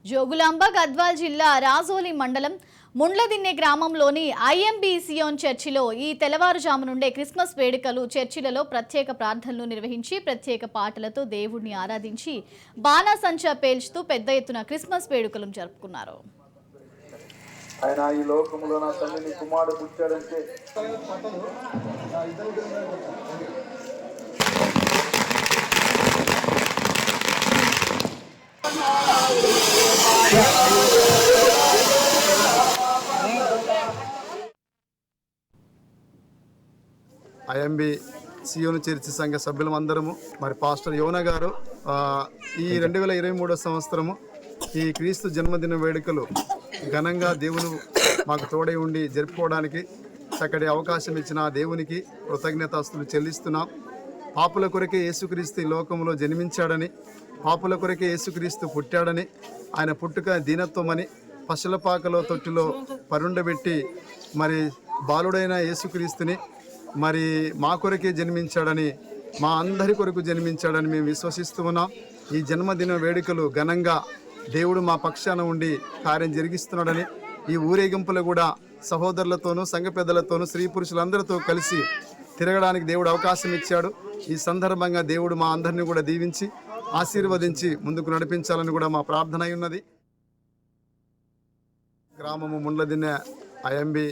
జోగులాంబ గద్వాల్ జిల్లా రాజోలి మండలం ముండ్లదిన్నె గ్రామంలోని ఐఎంబీ సియోన్ చర్చిలో ఈ తెల్లవారుజాము నుండే క్రిస్మస్ వేడుకలు చర్చిలలో ప్రత్యేక ప్రార్థనలు నిర్వహించి ప్రత్యేక పాటలతో దేవుణ్ణి ఆరాధించి బాణాసంచా పేల్చుతూ పెద్ద ఎత్తున క్రిస్మస్ వేడుకలు జరుపుకున్నారు. ఆయన ఈ లోకములో నా తల్లిని కుమారుడు పుట్టాడంటే ఐఎంబీ సియోను చర్చి సంఘ సభ్యులమందరము మరి పాస్టర్ యోనా గారు ఈ 2023 సంవత్సరము ఈ క్రీస్తు జన్మదిన వేడుకలు ఘనంగా దేవుడు మాకు తోడై ఉండి జరుపుకోవడానికి చక్కటి అవకాశం ఇచ్చిన దేవునికి కృతజ్ఞతాస్తులు చెల్లిస్తున్నాం. పాపుల కొరకే యేసుక్రీస్తు ఈ లోకంలో జన్మించాడని, పాపుల కొరకే యేసుక్రీస్తు పుట్టాడని, ఆయన పుట్టుక దీనత్వమని, పశులపాకలో తొట్టిలో పరుండబెట్టి మరి బాలుడైన యేసుక్రీస్తుని మరి మా కొరకే జన్మించాడని, మా అందరి కొరకు జన్మించాడని మేము విశ్వసిస్తూ ఉన్నాం. ఈ జన్మదిన వేడుకలు ఘనంగా దేవుడు మా పక్షాన ఉండి కార్యం జరిగిస్తున్నాడని, ఈ ఊరేగింపులు కూడా సహోదరులతోనూ సంఘ పెద్దలతోనూ స్త్రీ పురుషులందరితో కలిసి తిరగడానికి దేవుడు అవకాశం ఇచ్చాడు. ఈ సందర్భంగా దేవుడు మా అందరినీ కూడా దీవించి ఆశీర్వదించి ముందుకు నడిపించాలని కూడా మా ప్రార్థన అయి ఉన్నది. గ్రామము ముండ్లదిన్నె ఐఎంబీ